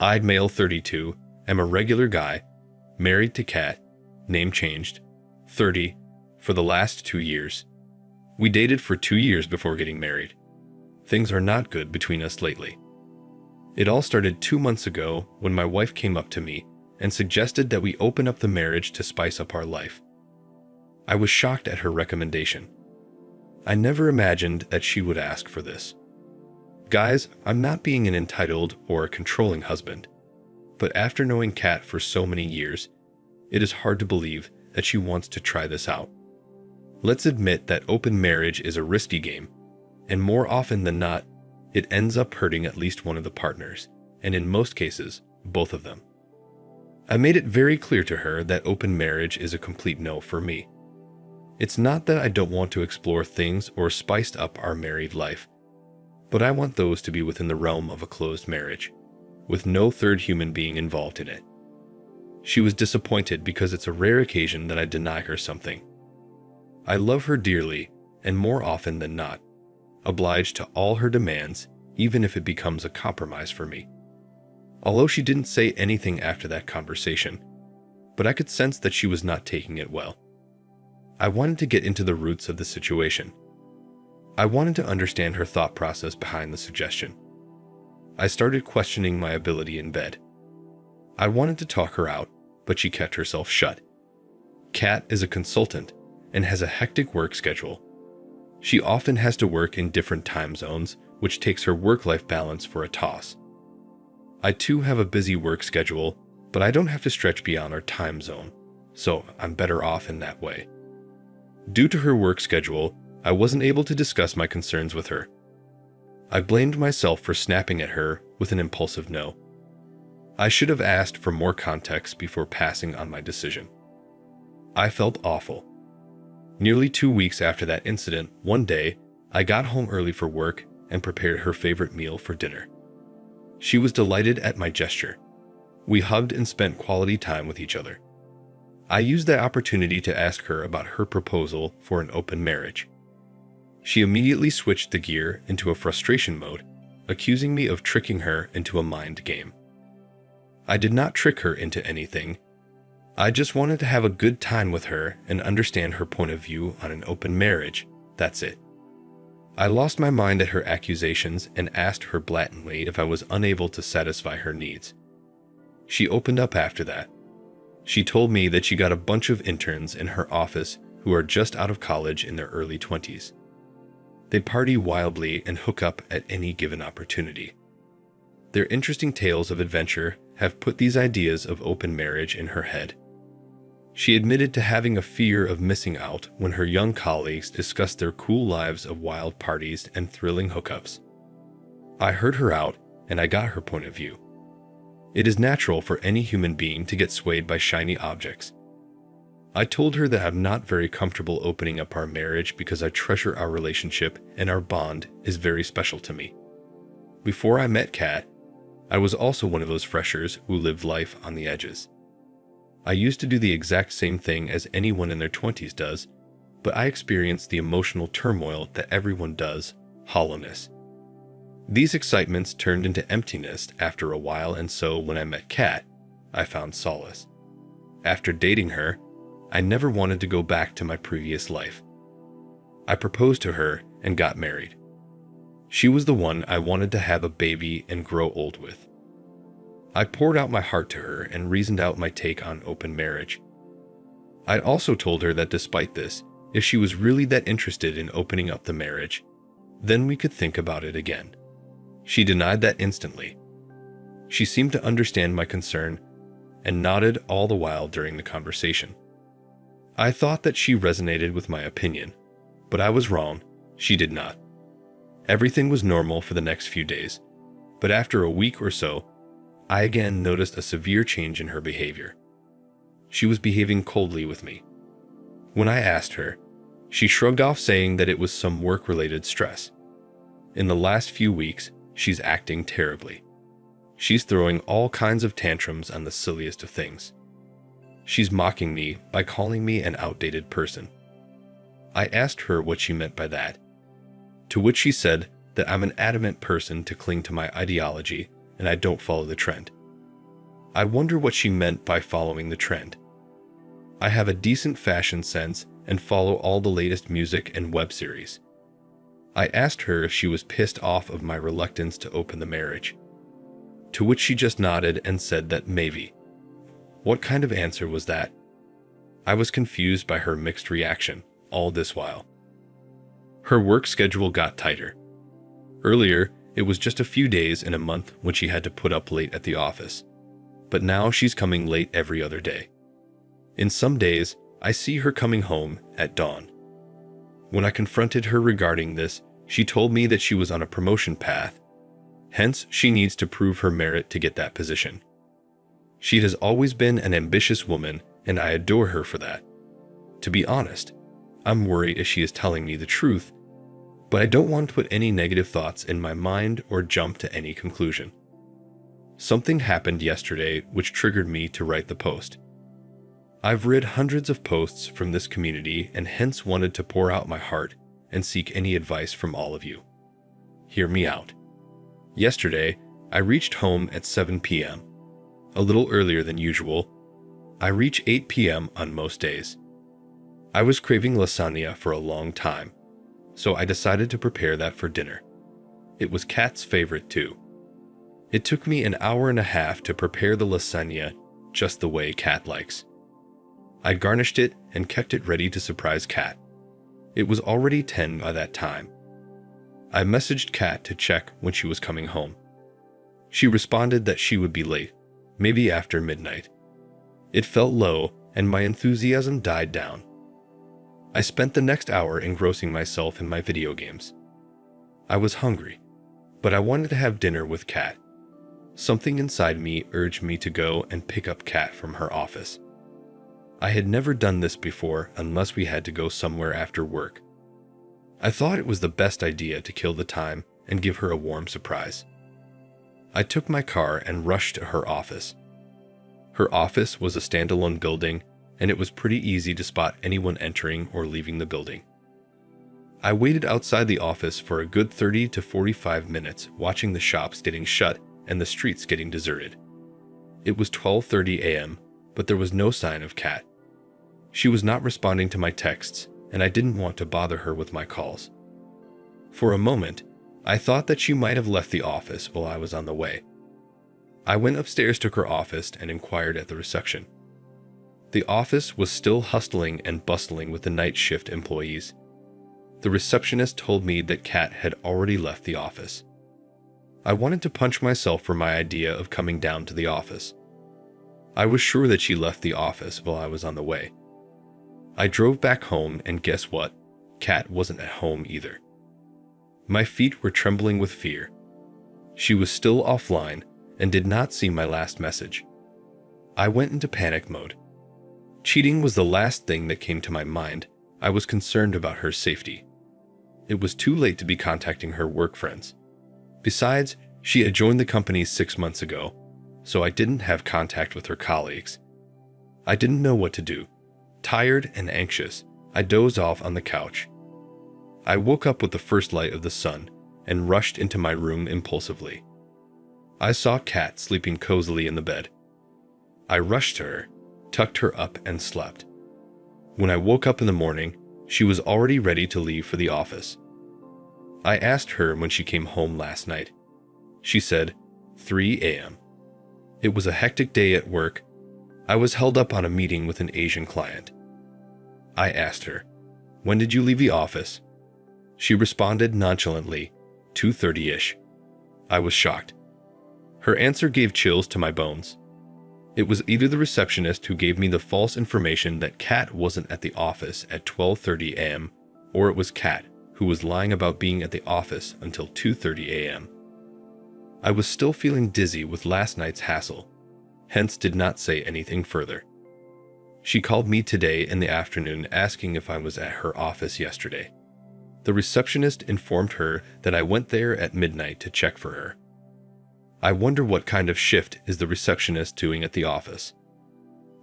I'd male 32, am a regular guy, married to Kat, name changed, 30, for the last 2 years. We dated for 2 years before getting married. Things are not good between us lately. It all started 2 months ago when my wife came up to me and suggested that we open up the marriage to spice up our life. I was shocked at her recommendation. I never imagined that she would ask for this. Guys, I'm not being an entitled or a controlling husband, but after knowing Kat for so many years, it is hard to believe that she wants to try this out. Let's admit that open marriage is a risky game, and more often than not, it ends up hurting at least one of the partners, and in most cases, both of them. I made it very clear to her that open marriage is a complete no for me. It's not that I don't want to explore things or spice up our married life, but I want those to be within the realm of a closed marriage, with no third human being involved in it. She was disappointed because it's a rare occasion that I deny her something. I love her dearly, and more often than not, obliged to all her demands, even if it becomes a compromise for me. Although she didn't say anything after that conversation, but I could sense that she was not taking it well. I wanted to get into the roots of the situation. I wanted to understand her thought process behind the suggestion. I started questioning my ability in bed. I wanted to talk her out, but she kept herself shut. Kat is a consultant and has a hectic work schedule. She often has to work in different time zones, which takes her work-life balance for a toss. I too have a busy work schedule, but I don't have to stretch beyond our time zone, so I'm better off in that way. Due to her work schedule, I wasn't able to discuss my concerns with her. I blamed myself for snapping at her with an impulsive no. I should have asked for more context before passing on my decision. I felt awful. Nearly 2 weeks after that incident, one day, I got home early for work and prepared her favorite meal for dinner. She was delighted at my gesture. We hugged and spent quality time with each other. I used that opportunity to ask her about her proposal for an open marriage. She immediately switched the gear into a frustration mode, accusing me of tricking her into a mind game. I did not trick her into anything. I just wanted to have a good time with her and understand her point of view on an open marriage. That's it. I lost my mind at her accusations and asked her blatantly if I was unable to satisfy her needs. She opened up after that. She told me that she got a bunch of interns in her office who are just out of college in their early 20s. They party wildly and hook up at any given opportunity. Their interesting tales of adventure have put these ideas of open marriage in her head. She admitted to having a fear of missing out when her young colleagues discussed their cool lives of wild parties and thrilling hookups. I heard her out, and I got her point of view. It is natural for any human being to get swayed by shiny objects. I told her that I'm not very comfortable opening up our marriage because I treasure our relationship and our bond is very special to me. Before I met Kat, I was also one of those freshers who lived life on the edges. I used to do the exact same thing as anyone in their 20s does, but I experienced the emotional turmoil that everyone does, hollowness. These excitements turned into emptiness after a while, and so when I met Kat, I found solace. After dating her, I never wanted to go back to my previous life. I proposed to her and got married. She was the one I wanted to have a baby and grow old with. I poured out my heart to her and reasoned out my take on open marriage. I also told her that despite this, if she was really that interested in opening up the marriage, then we could think about it again. She denied that instantly. She seemed to understand my concern and nodded all the while during the conversation. I thought that she resonated with my opinion, but I was wrong. She did not. Everything was normal for the next few days, but after a week or so, I again noticed a severe change in her behavior. She was behaving coldly with me. When I asked her, she shrugged off, saying that it was some work-related stress. In the last few weeks, she's acting terribly. She's throwing all kinds of tantrums on the silliest of things. She's mocking me by calling me an outdated person. I asked her what she meant by that, to which she said that I'm an adamant person to cling to my ideology and I don't follow the trend. I wonder what she meant by following the trend. I have a decent fashion sense and follow all the latest music and web series. I asked her if she was pissed off of my reluctance to open the marriage, to which she just nodded and said that maybe. What kind of answer was that? I was confused by her mixed reaction all this while. Her work schedule got tighter. Earlier, it was just a few days in a month when she had to put up late at the office, but now she's coming late every other day. In some days, I see her coming home at dawn. When I confronted her regarding this, she told me that she was on a promotion path, hence she needs to prove her merit to get that position. She has always been an ambitious woman, and I adore her for that. To be honest, I'm worried if she is telling me the truth, but I don't want to put any negative thoughts in my mind or jump to any conclusion. Something happened yesterday which triggered me to write the post. I've read hundreds of posts from this community and hence wanted to pour out my heart and seek any advice from all of you. Hear me out. Yesterday, I reached home at 7 p.m., a little earlier than usual. I reach 8 p.m. on most days. I was craving lasagna for a long time, so I decided to prepare that for dinner. It was Kat's favorite too. It took me an hour and a half to prepare the lasagna just the way Kat likes. I garnished it and kept it ready to surprise Kat. It was already 10 by that time. I messaged Kat to check when she was coming home. She responded that she would be late, maybe after midnight. It felt low and my enthusiasm died down. I spent the next hour engrossing myself in my video games. I was hungry, but I wanted to have dinner with Kat. Something inside me urged me to go and pick up Kat from her office. I had never done this before unless we had to go somewhere after work. I thought it was the best idea to kill the time and give her a warm surprise. I took my car and rushed to her office. Her office was a standalone building, and it was pretty easy to spot anyone entering or leaving the building. I waited outside the office for a good 30 to 45 minutes, watching the shops getting shut and the streets getting deserted. It was 12:30 a.m., but there was no sign of Kat. She was not responding to my texts, and I didn't want to bother her with my calls. For a moment, I thought that she might have left the office while I was on the way. I went upstairs to her office and inquired at the reception. The office was still hustling and bustling with the night shift employees. The receptionist told me that Kat had already left the office. I wanted to punch myself for my idea of coming down to the office. I was sure that she left the office while I was on the way. I drove back home, and guess what? Kat wasn't at home either. My feet were trembling with fear. She was still offline and did not see my last message. I went into panic mode. Cheating was the last thing that came to my mind. I was concerned about her safety. It was too late to be contacting her work friends. Besides, she had joined the company 6 months ago, so I didn't have contact with her colleagues. I didn't know what to do. Tired and anxious, I dozed off on the couch. I woke up with the first light of the sun and rushed into my room impulsively. I saw Kat sleeping cozily in the bed. I rushed to her, tucked her up, and slept. When I woke up in the morning, she was already ready to leave for the office. I asked her when she came home last night. She said, 3 a.m. It was a hectic day at work. I was held up on a meeting with an Asian client. I asked her, when did you leave the office? She responded nonchalantly, 2:30-ish. I was shocked. Her answer gave chills to my bones. It was either the receptionist who gave me the false information that Kat wasn't at the office at 12:30 a.m., or it was Kat who was lying about being at the office until 2:30 a.m. I was still feeling dizzy with last night's hassle, hence did not say anything further. She called me today in the afternoon asking if I was at her office yesterday. The receptionist informed her that I went there at midnight to check for her. I wonder what kind of shift is the receptionist doing at the office.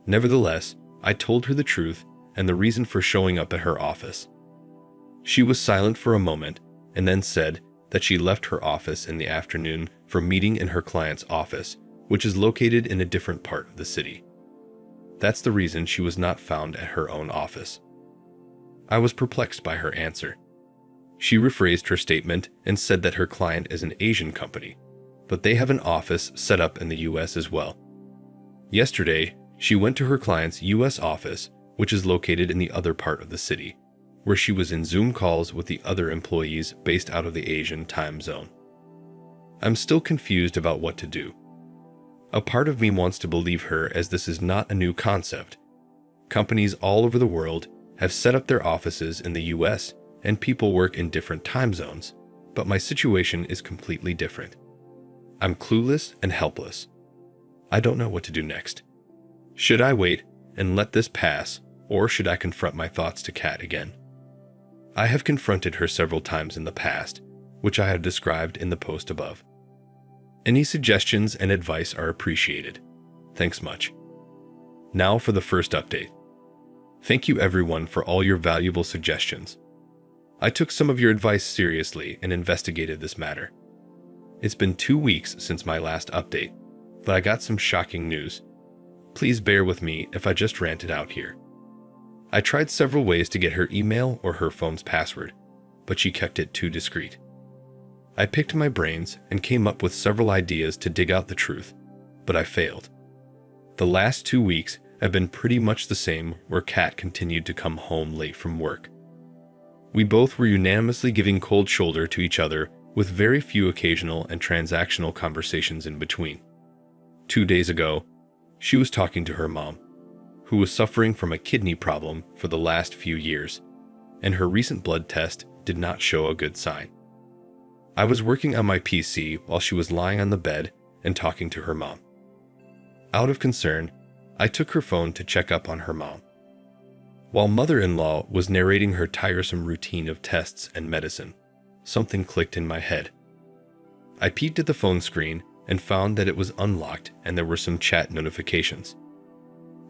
Nevertheless, I told her the truth and the reason for showing up at her office. She was silent for a moment and then said that she left her office in the afternoon for a meeting in her client's office, which is located in a different part of the city. That's the reason she was not found at her own office. I was perplexed by her answer. She rephrased her statement and said that her client is an Asian company, but they have an office set up in the US as well. Yesterday, she went to her client's US office, which is located in the other part of the city, where she was in Zoom calls with the other employees based out of the Asian time zone. I'm still confused about what to do. A part of me wants to believe her, as this is not a new concept. Companies all over the world have set up their offices in the US, and people work in different time zones, but my situation is completely different. I'm clueless and helpless. I don't know what to do next. Should I wait and let this pass, or should I confront my thoughts to Kat again? I have confronted her several times in the past, which I have described in the post above. Any suggestions and advice are appreciated. Thanks much. Now for the first update. Thank you everyone for all your valuable suggestions. I took some of your advice seriously and investigated this matter. It's been 2 weeks since my last update, but I got some shocking news. Please bear with me if I just ranted out here. I tried several ways to get her email or her phone's password, but she kept it too discreet. I picked my brains and came up with several ideas to dig out the truth, but I failed. The last 2 weeks have been pretty much the same, where Kat continued to come home late from work. We both were unanimously giving cold shoulder to each other, with very few occasional and transactional conversations in between. 2 days ago, she was talking to her mom, who was suffering from a kidney problem for the last few years, and her recent blood test did not show a good sign. I was working on my PC while she was lying on the bed and talking to her mom. Out of concern, I took her phone to check up on her mom. While mother-in-law was narrating her tiresome routine of tests and medicine, something clicked in my head. I peeked at the phone screen and found that it was unlocked and there were some chat notifications.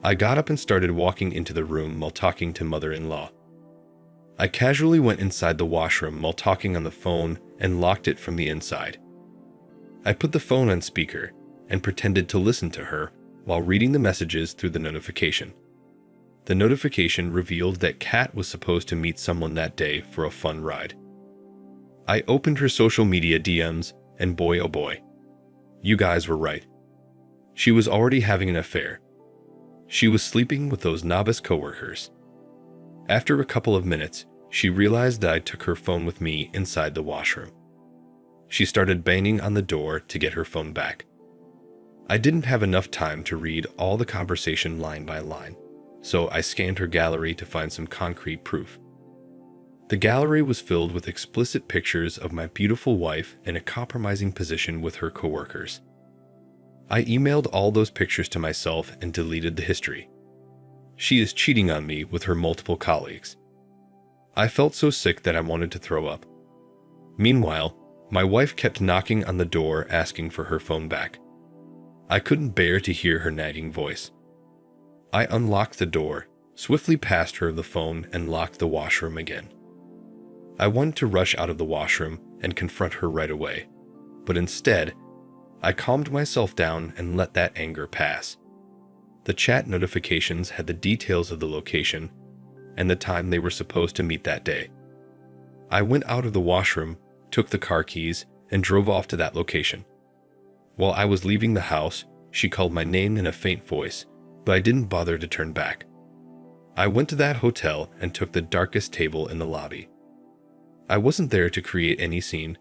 I got up and started walking into the room while talking to mother-in-law. I casually went inside the washroom while talking on the phone and locked it from the inside. I put the phone on speaker and pretended to listen to her while reading the messages through the notification. The notification revealed that Kat was supposed to meet someone that day for a fun ride. I opened her social media DMs, and boy oh boy, you guys were right. She was already having an affair. She was sleeping with those novice coworkers. After a couple of minutes, she realized that I took her phone with me inside the washroom. She started banging on the door to get her phone back. I didn't have enough time to read all the conversation line by line, so I scanned her gallery to find some concrete proof. The gallery was filled with explicit pictures of my beautiful wife in a compromising position with her coworkers. I emailed all those pictures to myself and deleted the history. She is cheating on me with her multiple colleagues. I felt so sick that I wanted to throw up. Meanwhile, my wife kept knocking on the door asking for her phone back. I couldn't bear to hear her nagging voice. I unlocked the door, swiftly passed her the phone, and locked the washroom again. I wanted to rush out of the washroom and confront her right away, but instead, I calmed myself down and let that anger pass. The chat notifications had the details of the location and the time they were supposed to meet that day. I went out of the washroom, took the car keys, and drove off to that location. While I was leaving the house, she called my name in a faint voice, but I didn't bother to turn back. I went to that hotel and took the darkest table in the lobby. I wasn't there to create any scene.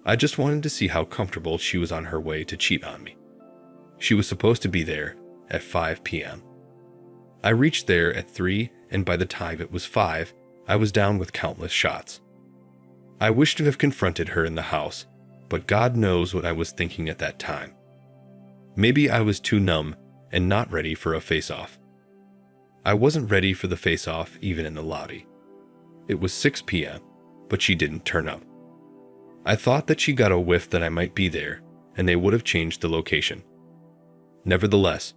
I just wanted to see how comfortable she was on her way to cheat on me. She was supposed to be there at 5 p.m. I reached there at 3, and by the time it was 5, I was down with countless shots. I wished to have confronted her in the house, but God knows what I was thinking at that time. Maybe I was too numb and not ready for a face-off. I wasn't ready for the face-off even in the lobby. It was 6 p.m., but she didn't turn up. I thought that she got a whiff that I might be there, and they would have changed the location. Nevertheless,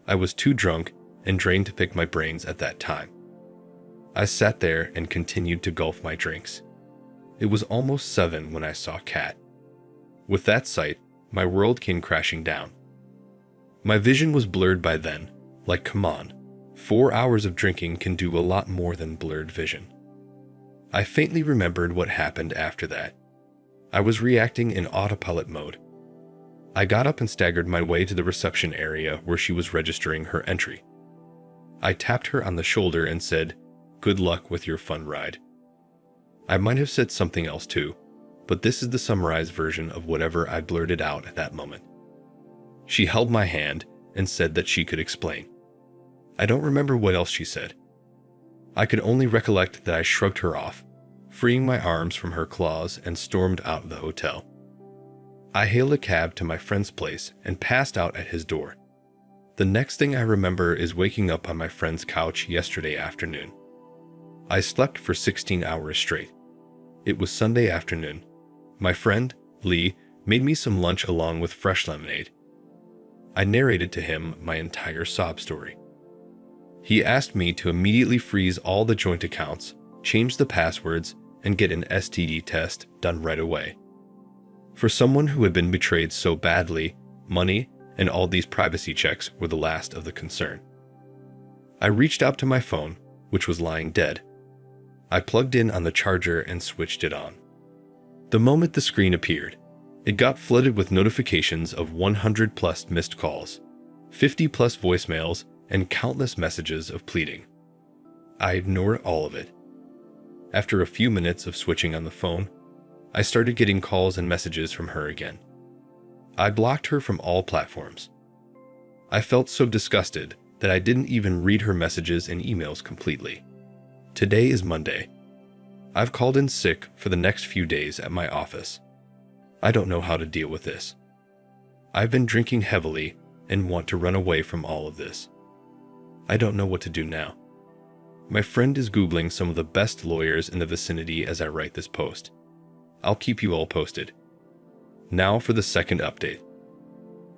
I was too drunk and drained to pick my brains at that time. I sat there and continued to gulp my drinks. It was almost 7 when I saw Kat. With that sight, my world came crashing down. My vision was blurred by then. Like, come on. 4 hours of drinking can do a lot more than blurred vision. I faintly remembered what happened after that. I was reacting in autopilot mode. I got up and staggered my way to the reception area where she was registering her entry. I tapped her on the shoulder and said, "Good luck with your fun ride." I might have said something else too, but this is the summarized version of whatever I blurted out at that moment. She held my hand and said that she could explain. I don't remember what else she said. I could only recollect that I shrugged her off, freeing my arms from her claws, and stormed out of the hotel. I hailed a cab to my friend's place and passed out at his door. The next thing I remember is waking up on my friend's couch yesterday afternoon. I slept for 16 hours straight. It was Sunday afternoon. My friend, Lee, made me some lunch along with fresh lemonade. I narrated to him my entire sob story. He asked me to immediately freeze all the joint accounts, change the passwords, and get an STD test done right away. For someone who had been betrayed so badly, money and all these privacy checks were the last of the concern. I reached out to my phone, which was lying dead. I plugged in on the charger and switched it on. The moment the screen appeared, it got flooded with notifications of 100 plus missed calls, 50 plus voicemails, and countless messages of pleading. I ignored all of it. After a few minutes of switching on the phone, I started getting calls and messages from her again. I blocked her from all platforms. I felt so disgusted that I didn't even read her messages and emails completely. Today is Monday. I've called in sick for the next few days at my office. I don't know how to deal with this. I've been drinking heavily and want to run away from all of this. I don't know what to do now. My friend is Googling some of the best lawyers in the vicinity as I write this post. I'll keep you all posted. Now for the second update.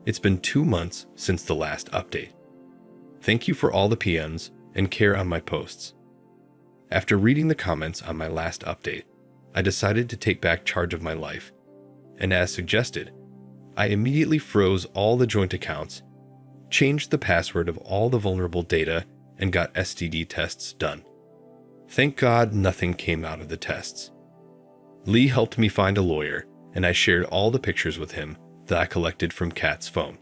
It's been 2 months since the last update. Thank you for all the PMs and care on my posts. After reading the comments on my last update, I decided to take back charge of my life, and as suggested, I immediately froze all the joint accounts, changed the password of all the vulnerable data, and got STD tests done. Thank God nothing came out of the tests. Lee helped me find a lawyer, and I shared all the pictures with him that I collected from Kat's phone.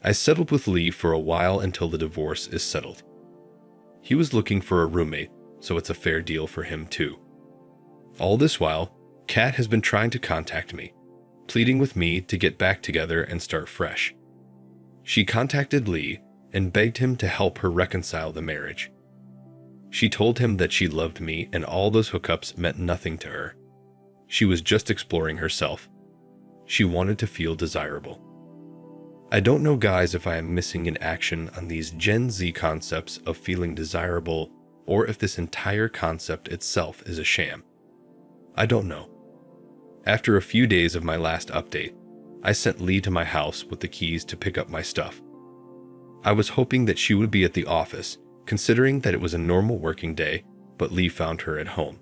I settled with Lee for a while until the divorce is settled. He was looking for a roommate, so it's a fair deal for him too. All this while, Kat has been trying to contact me, pleading with me to get back together and start fresh. She contacted Lee and begged him to help her reconcile the marriage. She told him that she loved me and all those hookups meant nothing to her. She was just exploring herself. She wanted to feel desirable. I don't know, guys, if I am missing in action on these Gen Z concepts of feeling desirable, or if this entire concept itself is a sham. I don't know. After a few days of my last update, I sent Lee to my house with the keys to pick up my stuff. I was hoping that she would be at the office, considering that it was a normal working day, but Lee found her at home.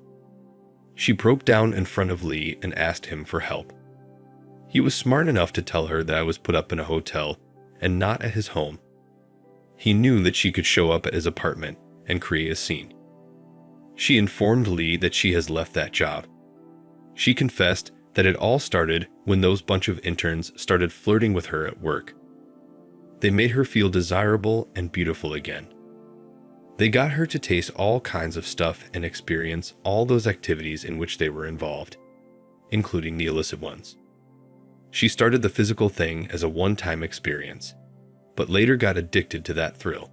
She broke down in front of Lee and asked him for help. He was smart enough to tell her that I was put up in a hotel and not at his home. He knew that she could show up at his apartment and create a scene. She informed Lee that she has left that job. She confessed that it all started when those bunch of interns started flirting with her at work. They made her feel desirable and beautiful again. They got her to taste all kinds of stuff and experience all those activities in which they were involved, including the illicit ones. She started the physical thing as a one-time experience, but later got addicted to that thrill.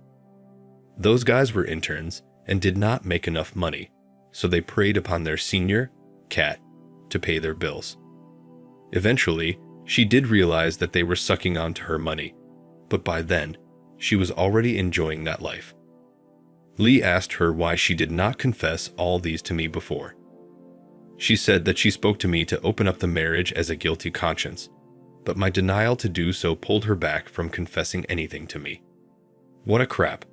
Those guys were interns and did not make enough money, so they preyed upon their senior, Kat, to pay their bills. Eventually, she did realize that they were sucking onto her money, but by then, she was already enjoying that life. Lee asked her why she did not confess all these to me before. She said that she spoke to me to open up the marriage as a guilty conscience, but my denial to do so pulled her back from confessing anything to me. What a crap.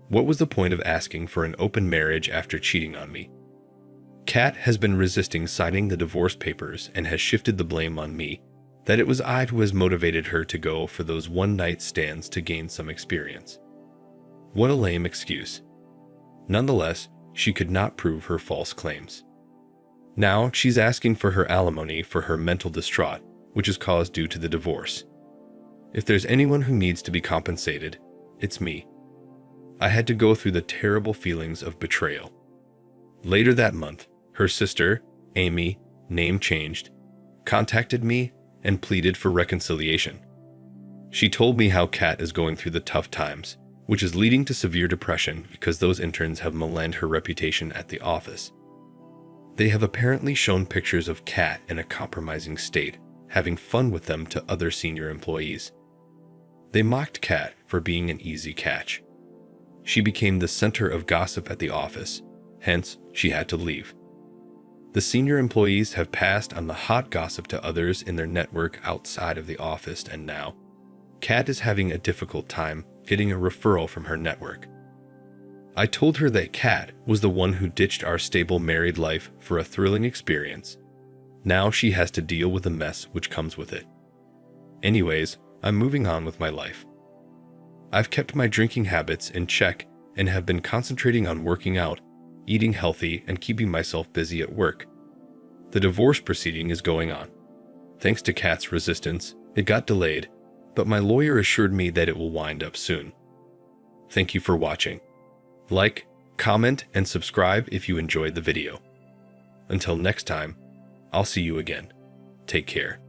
What was the point of asking for an open marriage after cheating on me? Kat has been resisting signing the divorce papers and has shifted the blame on me, that it was I who has motivated her to go for those one-night stands to gain some experience. What a lame excuse. Nonetheless, she could not prove her false claims. Now she's asking for her alimony for her mental distraught, which is caused due to the divorce. If there's anyone who needs to be compensated, it's me. I had to go through the terrible feelings of betrayal. Later that month, her sister, Amy, name changed, contacted me and pleaded for reconciliation. She told me how Kat is going through the tough times, which is leading to severe depression because those interns have maligned her reputation at the office. They have apparently shown pictures of Kat in a compromising state, having fun with them to other senior employees. They mocked Kat for being an easy catch. She became the center of gossip at the office, hence she had to leave. The senior employees have passed on the hot gossip to others in their network outside of the office, and now, Kat is having a difficult time getting a referral from her network. I told her that Kat was the one who ditched our stable married life for a thrilling experience. Now she has to deal with the mess which comes with it. Anyways, I'm moving on with my life. I've kept my drinking habits in check and have been concentrating on working out, eating healthy, and keeping myself busy at work. The divorce proceeding is going on. Thanks to Kat's resistance, it got delayed, but my lawyer assured me that it will wind up soon. Thank you for watching. Like, comment, and subscribe if you enjoyed the video. Until next time, I'll see you again. Take care.